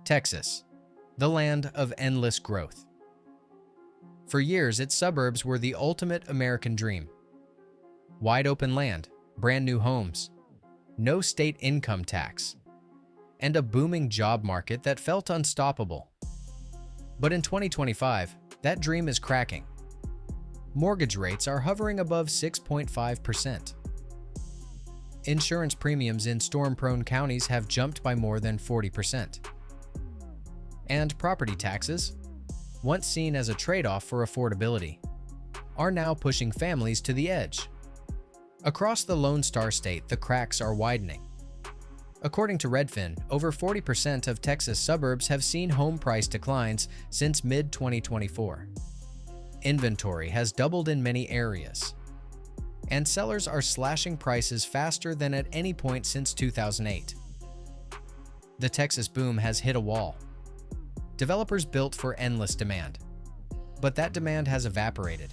Texas, the land of endless growth. For years, its suburbs were the ultimate American dream. Wide open land, brand new homes, no state income tax, and a booming job market that felt unstoppable. But in 2025, that dream is cracking. Mortgage rates are hovering above 6.5%. Insurance premiums in storm-prone counties have jumped by more than 40%. And property taxes, once seen as a trade-off for affordability, are now pushing families to the edge. Across the Lone Star State, the cracks are widening. According to Redfin, over 40% of Texas suburbs have seen home price declines since mid-2024. Inventory has doubled in many areas, and sellers are slashing prices faster than at any point since 2008. The Texas boom has hit a wall. Developers built for endless demand, but that demand has evaporated.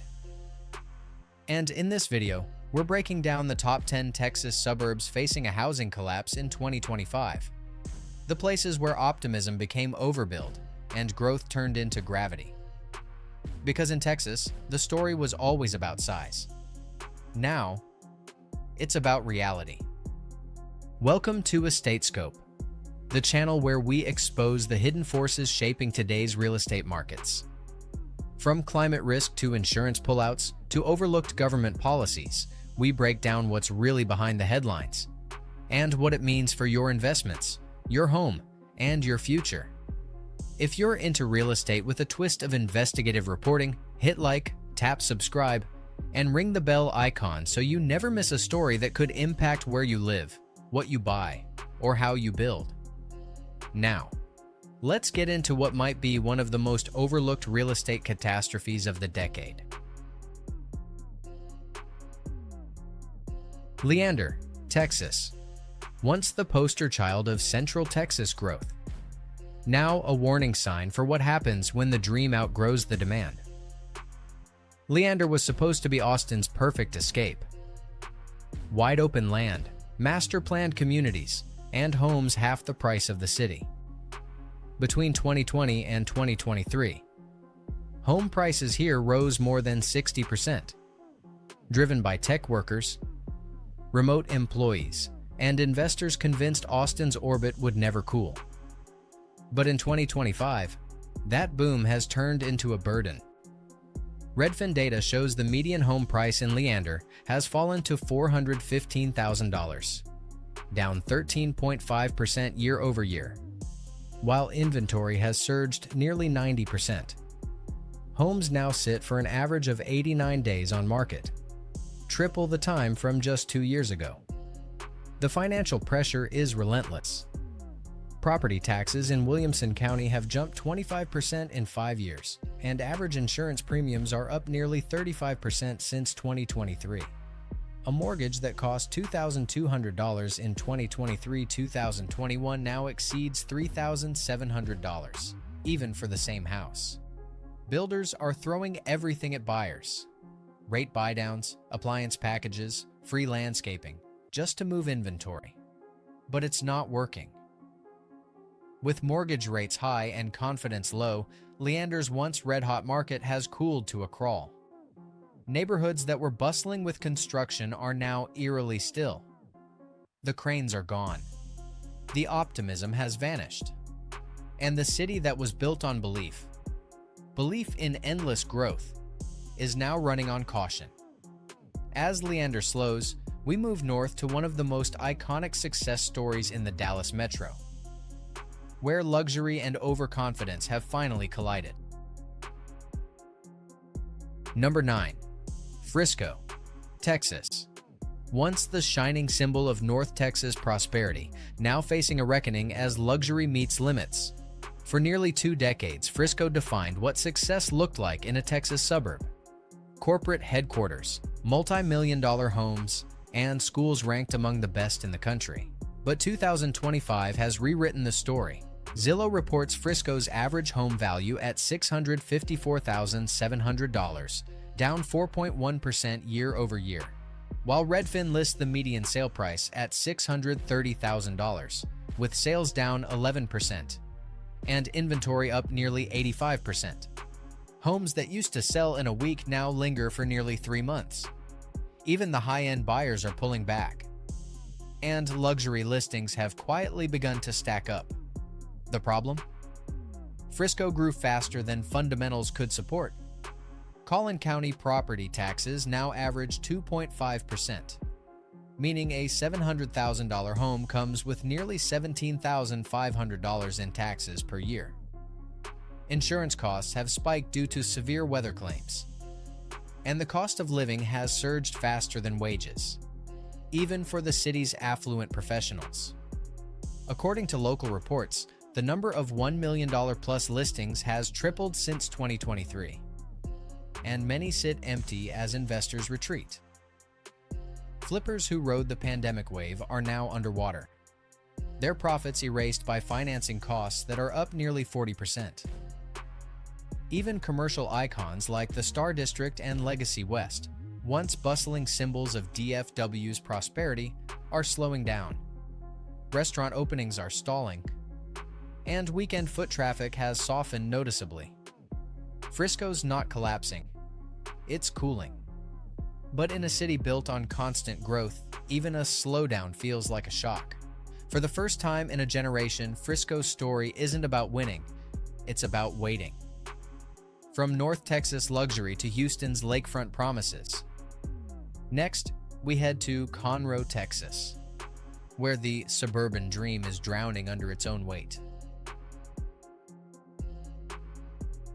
And in this video, we're breaking down the top 10 Texas suburbs facing a housing collapse in 2025. The places where optimism became overbuild and growth turned into gravity. Because in Texas, the story was always about size. Now, it's about reality. Welcome to Estatescope, the channel where we expose the hidden forces shaping today's real estate markets. From climate risk to insurance pullouts to overlooked government policies, we break down what's really behind the headlines and what it means for your investments, your home, and your future. If you're into real estate with a twist of investigative reporting, hit like, tap subscribe, and ring the bell icon so you never miss a story that could impact where you live, what you buy, or how you build. Now, let's get into what might be one of the most overlooked real estate catastrophes of the decade. Leander, Texas, once the poster child of Central Texas growth, now a warning sign for what happens when the dream outgrows the demand. Leander was supposed to be Austin's perfect escape. Wide open land, master-planned communities, and homes half the price of the city. Between 2020 and 2023, home prices here rose more than 60%, driven by tech workers, remote employees, and investors convinced Austin's orbit would never cool. But in 2025, that boom has turned into a burden. Redfin data shows the median home price in Leander has fallen to $415,000, down 13.5% year over year, while inventory has surged nearly 90%. Homes now sit for an average of 89 days on market, triple the time from just 2 years ago. The financial pressure is relentless. Property taxes in Williamson County have jumped 25% in 5 years, and average insurance premiums are up nearly 35% since 2023. A mortgage that cost $2,200 in 2023-2021 now exceeds $3,700, even for the same house. Builders are throwing everything at buyers: rate buydowns, appliance packages, free landscaping, just to move inventory. But it's not working. With mortgage rates high and confidence low, Leander's once red-hot market has cooled to a crawl. Neighborhoods that were bustling with construction are now eerily still. The cranes are gone. The optimism has vanished. And the city that was built on belief in endless growth, is now running on caution. As Leander slows, we move north to one of the most iconic success stories in the Dallas metro, where luxury and overconfidence have finally collided. Number 9. Frisco, Texas. Once the shining symbol of North Texas prosperity, now facing a reckoning as luxury meets limits. For nearly 2 decades, Frisco defined what success looked like in a Texas suburb. Corporate headquarters, multi-million-dollar homes, and schools ranked among the best in the country. But 2025 has rewritten the story. Zillow reports Frisco's average home value at $654,700, down 4.1% year over year, while Redfin lists the median sale price at $630,000, with sales down 11%. and inventory up nearly 85%. Homes that used to sell in a week now linger for nearly 3 months. Even the high-end buyers are pulling back. And luxury listings have quietly begun to stack up. The problem? Frisco grew faster than fundamentals could support. Collin County property taxes now average 2.5%, meaning a $700,000 home comes with nearly $17,500 in taxes per year. Insurance costs have spiked due to severe weather claims. And the cost of living has surged faster than wages, even for the city's affluent professionals. According to local reports, the number of $1 million plus listings has tripled since 2023, and many sit empty as investors retreat. Flippers who rode the pandemic wave are now underwater, their profits erased by financing costs that are up nearly 40%. Even commercial icons like the Star District and Legacy West, once bustling symbols of DFW's prosperity, are slowing down. Restaurant openings are stalling, and weekend foot traffic has softened noticeably. Frisco's not collapsing, it's cooling. But in a city built on constant growth, even a slowdown feels like a shock. For the first time in a generation, Frisco's story isn't about winning, it's about waiting. From North Texas luxury to Houston's lakefront promises. Next, we head to Conroe, Texas, where the suburban dream is drowning under its own weight.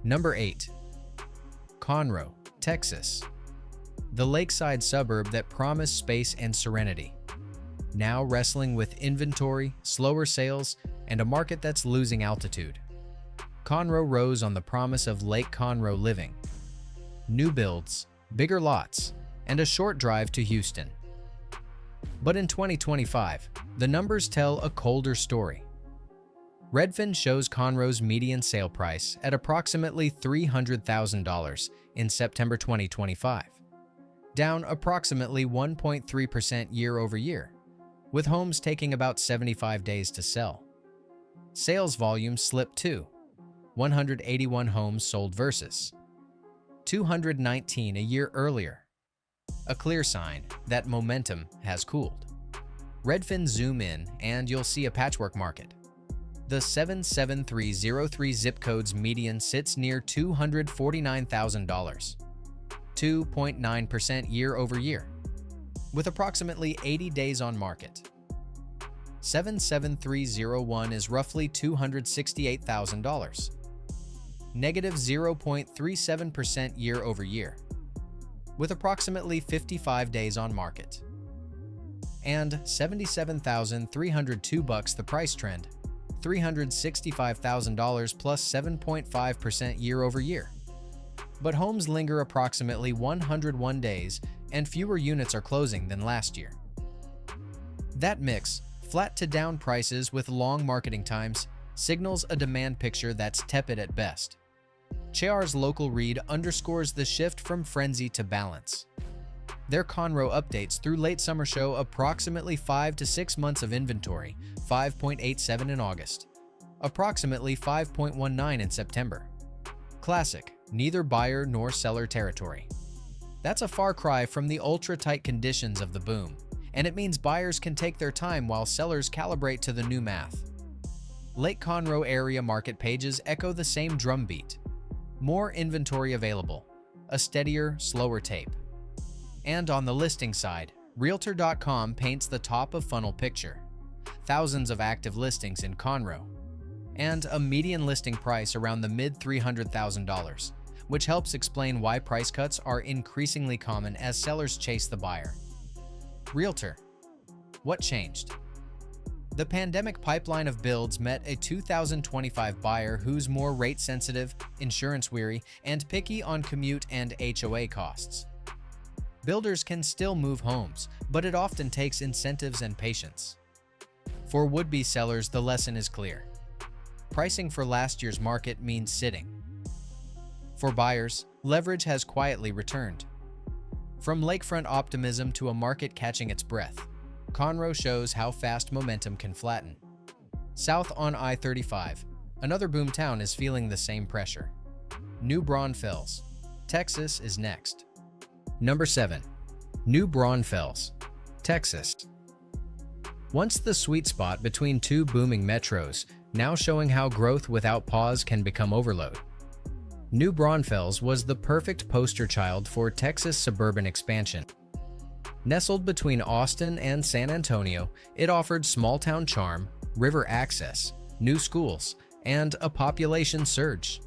Number 8. Conroe, Texas. The lakeside suburb that promised space and serenity, now wrestling with inventory, slower sales, and a market that's losing altitude. Conroe rose on the promise of Lake Conroe living, new builds, bigger lots, and a short drive to Houston. But in 2025, the numbers tell a colder story. Redfin shows Conroe's median sale price at approximately $300,000 in September 2025, down approximately 1.3% year over year, with homes taking about 75 days to sell. Sales volume slipped too. 181 homes sold versus 219 a year earlier. A clear sign that momentum has cooled. Redfin zoom in and you'll see a patchwork market. The 77303 zip code's median sits near $249,000, 2.9% year over year, with approximately 80 days on market. 77301 is roughly $268,000, negative 0.37% year over year, with approximately 55 days on market. And $77,302 the price trend, $365,000 plus 7.5% year over year. But homes linger approximately 101 days and fewer units are closing than last year. That mix, flat to down prices with long marketing times, signals a demand picture that's tepid at best. CHEAR's local read underscores the shift from frenzy to balance. Their Conroe updates through late summer show approximately 5 to 6 months of inventory, 5.87 in August, approximately 5.19 in September. Classic, neither buyer nor seller territory. That's a far cry from the ultra-tight conditions of the boom, and it means buyers can take their time while sellers calibrate to the new math. Lake Conroe area market pages echo the same drumbeat. More inventory available, a steadier, slower tape. And on the listing side, Realtor.com paints the top-of-funnel picture. Thousands of active listings in Conroe, and a median listing price around the mid-$300,000, which helps explain why price cuts are increasingly common as sellers chase the buyer. Realtor. What changed? The pandemic pipeline of builds met a 2025 buyer who's more rate-sensitive, insurance-weary, and picky on commute and HOA costs. Builders can still move homes, but it often takes incentives and patience. For would-be sellers, the lesson is clear. Pricing for last year's market means sitting. For buyers, leverage has quietly returned. From lakefront optimism to a market catching its breath, Conroe shows how fast momentum can flatten. South on I-35, Another boomtown is feeling the same pressure. New Braunfels, Texas is next. Number 7. New Braunfels, Texas. Once the sweet spot between two booming metros, now showing how growth without pause can become overload. New Braunfels was the perfect poster child for Texas suburban expansion. Nestled between Austin and San Antonio, it offered small-town charm, river access, new schools, and a population surge.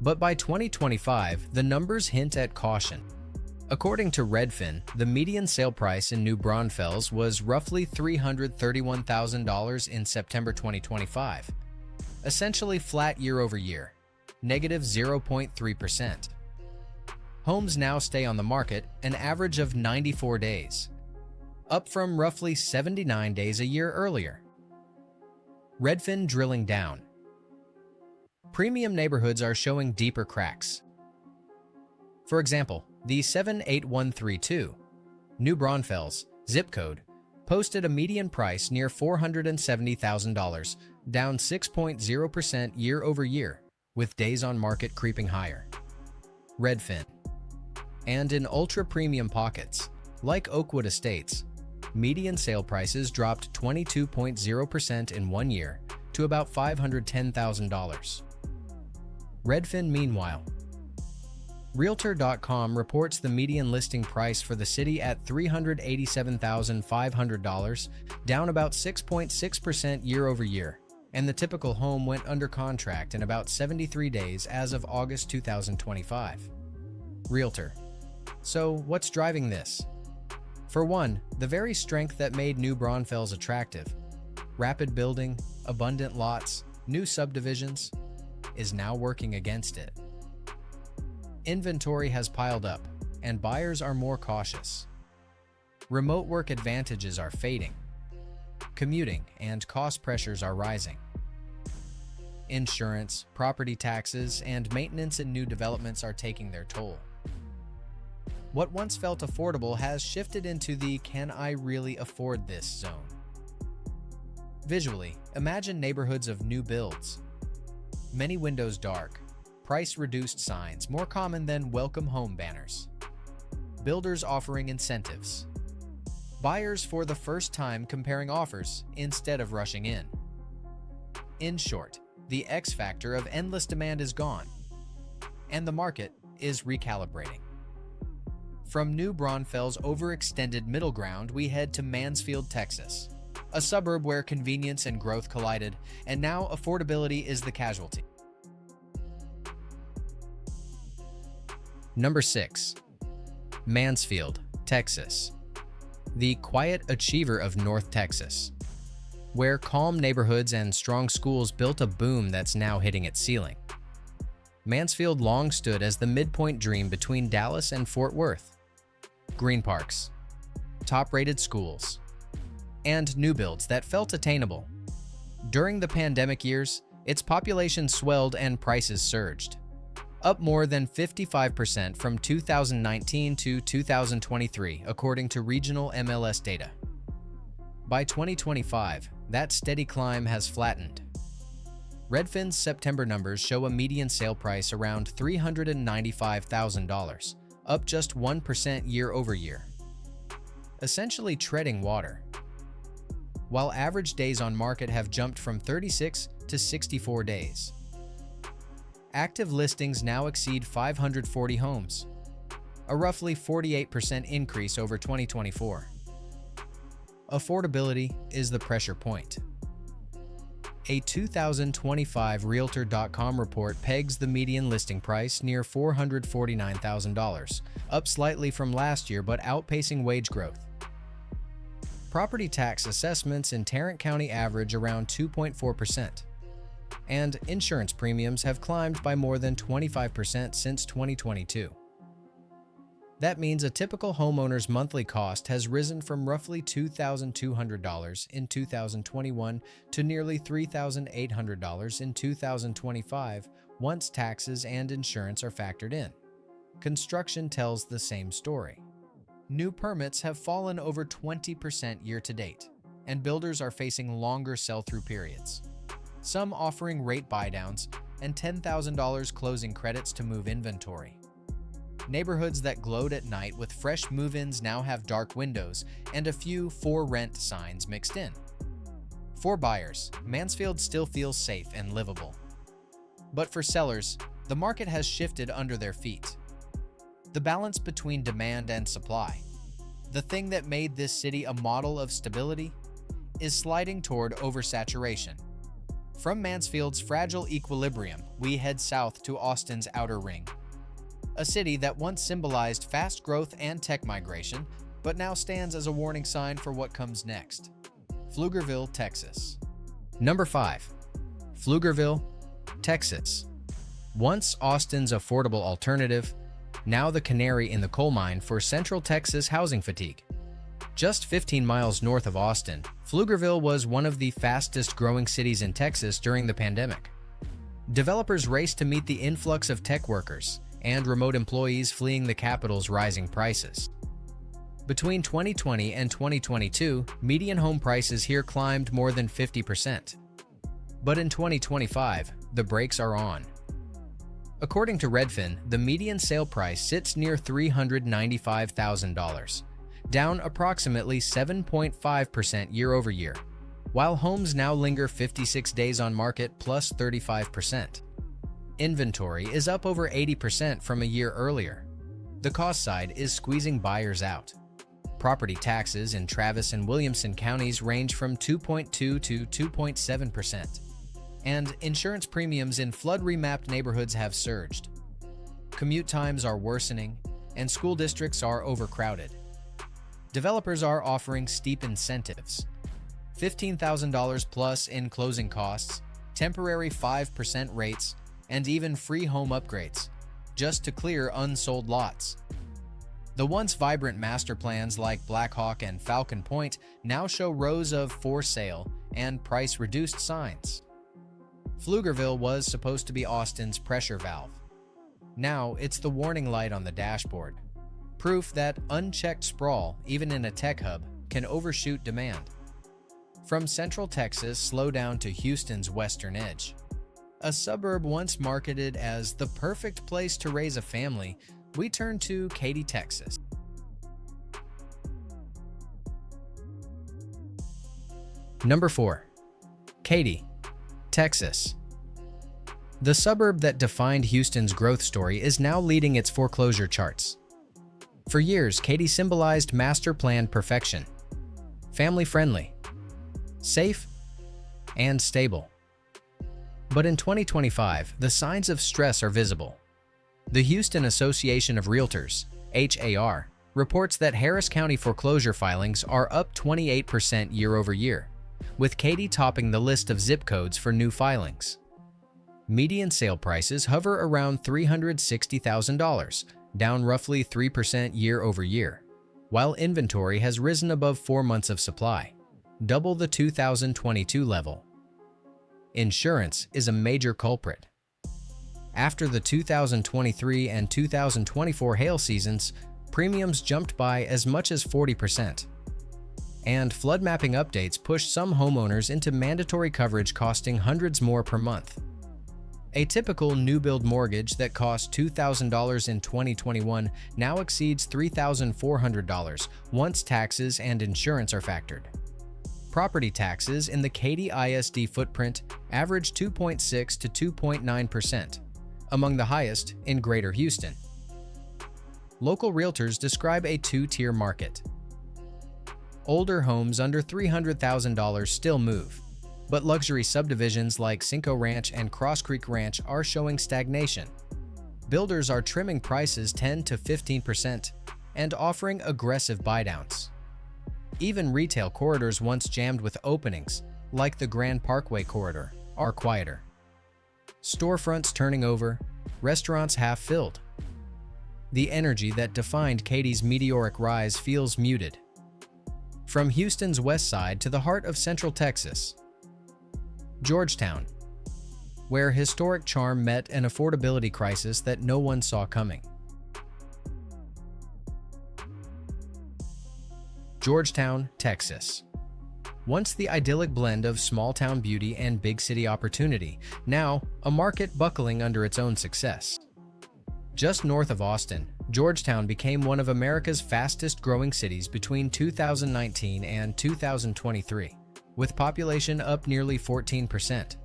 But by 2025, the numbers hint at caution. According to Redfin, the median sale price in New Braunfels was roughly $331,000 in September 2025, essentially flat year over year, negative 0.3%. Homes now stay on the market an average of 94 days, up from roughly 79 days a year earlier. Redfin drilling down. Premium neighborhoods are showing deeper cracks. For example, the 78132, New Braunfels, zip code, posted a median price near $470,000, down 6.0% year over year, with days on market creeping higher. Redfin. And in ultra-premium pockets, like Oakwood Estates, median sale prices dropped 22.0% in 1 year to about $510,000. Redfin, meanwhile. Realtor.com reports the median listing price for the city at $387,500, down about 6.6% year over year, and the typical home went under contract in about 73 days as of August 2025. Realtor. So, what's driving this? For one, the very strength that made New Braunfels attractive, rapid building, abundant lots, new subdivisions, is now working against it. Inventory has piled up, and buyers are more cautious. Remote work advantages are fading. Commuting and cost pressures are rising. Insurance, property taxes, and maintenance in new developments are taking their toll. What once felt affordable has shifted into the "can I really afford this" zone. Visually, imagine neighborhoods of new builds. Many windows dark, price-reduced signs more common than welcome home banners. Builders offering incentives. Buyers for the first time comparing offers instead of rushing in. In short, the X factor of endless demand is gone, and the market is recalibrating. From New Braunfels' overextended middle ground, we head to Mansfield, Texas, a suburb where convenience and growth collided, and now affordability is the casualty. Number 6. Mansfield, Texas. The quiet achiever of North Texas, where calm neighborhoods and strong schools built a boom that's now hitting its ceiling. Mansfield long stood as the midpoint dream between Dallas and Fort Worth. Green parks, top-rated schools, and new builds that felt attainable. During the pandemic years, its population swelled and prices surged, up more than 55% from 2019 to 2023, according to regional MLS data. By 2025, that steady climb has flattened. Redfin's September numbers show a median sale price around $395,000, up just 1% year over year, essentially treading water. While average days on market have jumped from 36 to 64 days. Active listings now exceed 540 homes, a roughly 48% increase over 2024. Affordability is the pressure point. A 2025 Realtor.com report pegs the median listing price near $449,000, up slightly from last year but outpacing wage growth. Property tax assessments in Tarrant County average around 2.4%, and insurance premiums have climbed by more than 25% since 2022. That means a typical homeowner's monthly cost has risen from roughly $2,200 in 2021 to nearly $3,800 in 2025 once taxes and insurance are factored in. Construction tells the same story. New permits have fallen over 20% year to date, and builders are facing longer sell-through periods. some offering rate buydowns and $10,000 closing credits to move inventory. Neighborhoods that glowed at night with fresh move-ins now have dark windows and a few for rent signs mixed in. For buyers, Mansfield still feels safe and livable. But for sellers, the market has shifted under their feet. The balance between demand and supply, the thing that made this city a model of stability, is sliding toward oversaturation. From Mansfield's fragile equilibrium, we head south to Austin's outer ring, a city that once symbolized fast growth and tech migration, but now stands as a warning sign for what comes next. Pflugerville, Texas. Number 5. Pflugerville, Texas. Once Austin's affordable alternative, now the canary in the coal mine for Central Texas housing fatigue. Just 15 miles north of Austin, Pflugerville was one of the fastest-growing cities in Texas during the pandemic. Developers raced to meet the influx of tech workers and remote employees fleeing the capital's rising prices. Between 2020 and 2022, median home prices here climbed more than 50%. But in 2025, the brakes are on. According to Redfin, the median sale price sits near $395,000, down approximately 7.5% year-over-year, while homes now linger 56 days on market plus 35%. Inventory is up over 80% from a year earlier. The cost side is squeezing buyers out. Property taxes in Travis and Williamson counties range from 2.2 to 2.7%, and insurance premiums in flood-remapped neighborhoods have surged. Commute times are worsening, and school districts are overcrowded. Developers are offering steep incentives, $15,000 plus in closing costs, temporary 5% rates, and even free home upgrades, just to clear unsold lots. The once vibrant master plans like Black Hawk and Falcon Point now show rows of for sale and price-reduced signs. Pflugerville was supposed to be Austin's pressure valve. Now it's the warning light on the dashboard. Proof that unchecked sprawl, even in a tech hub, can overshoot demand. From Central Texas slowdown to Houston's western edge, a suburb once marketed as the perfect place to raise a family, we turn to Katy, Texas. Number 4. Katy, Texas. The suburb that defined Houston's growth story is now leading its foreclosure charts. For years, Katy symbolized master plan perfection. Family-friendly, safe, and stable. But in 2025, the signs of stress are visible. The Houston Association of Realtors, HAR, reports that Harris County foreclosure filings are up 28% year-over-year, with Katy topping the list of zip codes for new filings. Median sale prices hover around $360,000, down roughly 3% year-over-year, while inventory has risen above 4 months of supply, double the 2022 level. Insurance is a major culprit. After the 2023 and 2024 hail seasons, premiums jumped by as much as 40%. And flood mapping updates pushed some homeowners into mandatory coverage costing hundreds more per month. A typical new-build mortgage that cost $2,000 in 2021 now exceeds $3,400 once taxes and insurance are factored. Property taxes in the Katy ISD footprint average 2.6 to 2.9%, among the highest in Greater Houston. Local realtors describe a two-tier market. Older homes under $300,000 still move, but luxury subdivisions like Cinco Ranch and Cross Creek Ranch are showing stagnation. Builders are trimming prices 10 to 15% and offering aggressive buydowns. Even retail corridors once jammed with openings, like the Grand Parkway corridor, are quieter. Storefronts turning over, restaurants half-filled. The energy that defined Katy's meteoric rise feels muted. From Houston's west side to the heart of Central Texas, Georgetown, where historic charm met an affordability crisis that no one saw coming. Georgetown, Texas. Once the idyllic blend of small-town beauty and big-city opportunity, now a market buckling under its own success. Just north of Austin, Georgetown became one of America's fastest-growing cities between 2019 and 2023, with population up nearly 14%.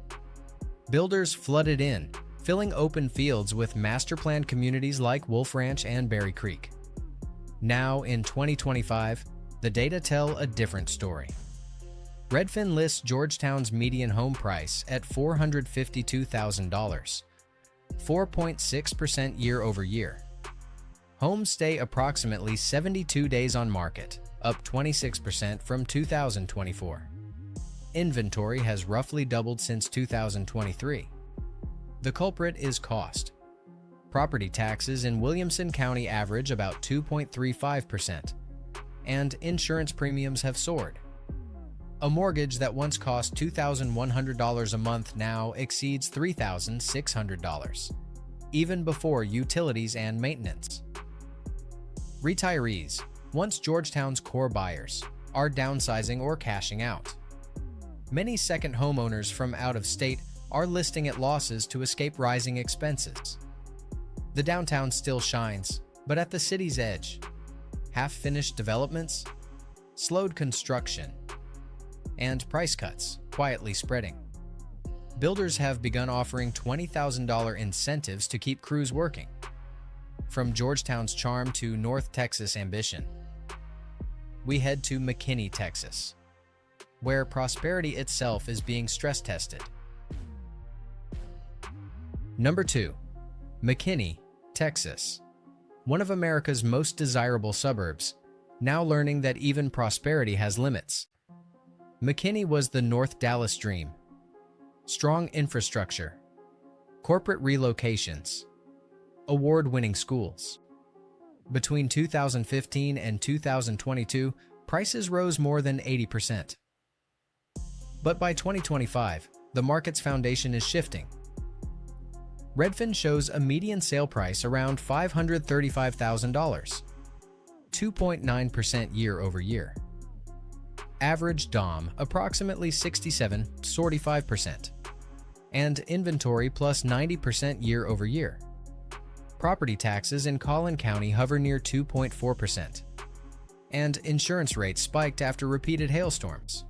Builders flooded in, filling open fields with master-planned communities like Wolf Ranch and Berry Creek. Now, in 2025, the data tell a different story. Redfin lists Georgetown's median home price at $452,000, 4.6% year-over-year. Homes stay approximately 72 days on market, up 26% from 2024. Inventory has roughly doubled since 2023. The culprit is cost. Property taxes in Williamson County average about 2.35%, and insurance premiums have soared. A mortgage that once cost $2,100 a month now exceeds $3,600, even before utilities and maintenance. Retirees, once Georgetown's core buyers, are downsizing or cashing out. Many second homeowners from out of state are listing at losses to escape rising expenses. The downtown still shines, but at the city's edge. Half-finished developments, slowed construction, and price cuts quietly spreading. Builders have begun offering $20,000 incentives to keep crews working. From Georgetown's charm to North Texas ambition, we head to McKinney, Texas, where prosperity itself is being stress-tested. Number 2. McKinney, Texas. One of America's most desirable suburbs, now learning that even prosperity has limits. McKinney was the North Dallas dream. Strong infrastructure, corporate relocations, award-winning schools. Between 2015 and 2022, prices rose more than 80%. But by 2025, the market's foundation is shifting. Redfin shows a median sale price around $535,000, 2.9% year-over-year. Average DOM approximately 67-45%, and inventory plus 90% year-over-year. Property taxes in Collin County hover near 2.4%, and insurance rates spiked after repeated hailstorms.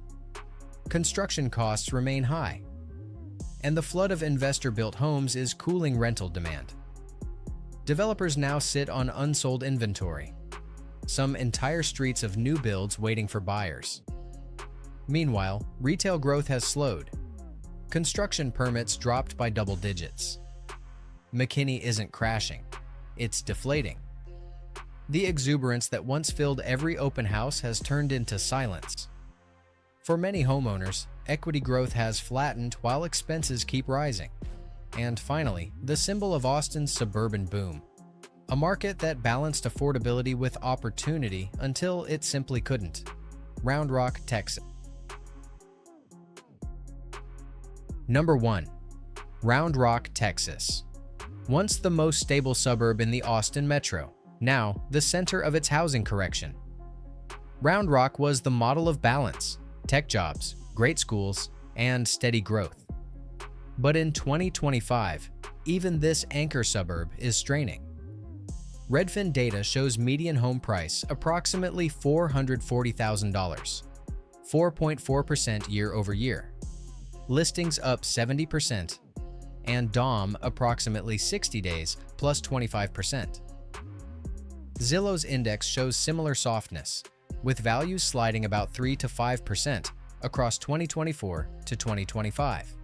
Construction costs remain high, and the flood of investor-built homes is cooling rental demand. Developers now sit on unsold inventory, some entire streets of new builds waiting for buyers. Meanwhile, retail growth has slowed. Construction permits dropped by double digits. McKinney isn't crashing, it's deflating. The exuberance that once filled every open house has turned into silence. For many homeowners, equity growth has flattened while expenses keep rising. And finally, the symbol of Austin's suburban boom. A market that balanced affordability with opportunity until it simply couldn't. Round Rock, Texas. Number 1. Round Rock, Texas. Once the most stable suburb in the Austin metro, now the center of its housing correction. Round Rock was the model of balance, tech jobs, great schools, and steady growth. But in 2025, even this anchor suburb is straining. Redfin data shows median home price approximately $440,000, 4.4% year-over-year. Listings up 70%, and DOM approximately 60 days plus 25%. Zillow's index shows similar softness, with values sliding about 3 to 5% across 2024 to 2025.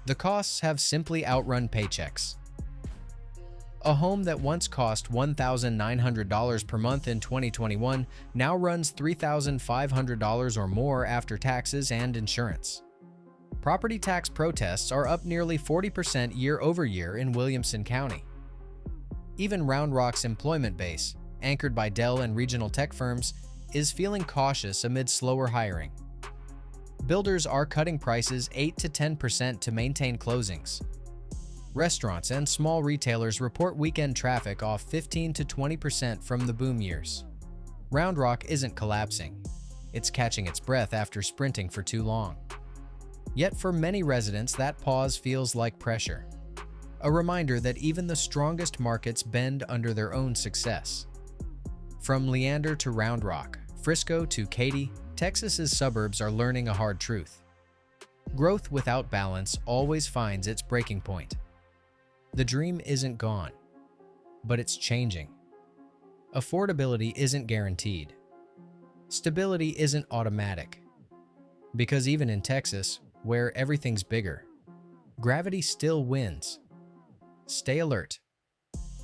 The costs have simply outrun paychecks. A home that once cost $1,900 per month in 2021 now runs $3,500 or more after taxes and insurance. Property tax protests are up nearly 40% year-over-year in Williamson County. Even Round Rock's employment base, anchored by Dell and regional tech firms, is feeling cautious amid slower hiring. Builders are cutting prices 8 to 10% to maintain closings. Restaurants and small retailers report weekend traffic off 15 to 20% from the boom years. Round Rock isn't collapsing. It's catching its breath after sprinting for too long. Yet for many residents, that pause feels like pressure. A reminder that even the strongest markets bend under their own success. From Leander to Round Rock, Frisco to Katy, Texas's suburbs are learning a hard truth. Growth without balance always finds its breaking point. The dream isn't gone, but it's changing. Affordability isn't guaranteed. Stability isn't automatic. Because even in Texas, where everything's bigger, gravity still wins. Stay alert.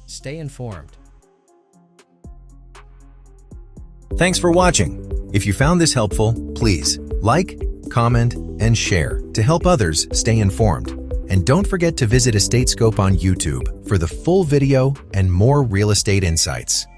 Stay informed. Thanks for watching. If you found this helpful, please like, comment, and share to help others stay informed. And don't forget to visit Estatescope on YouTube for the full video and more real estate insights.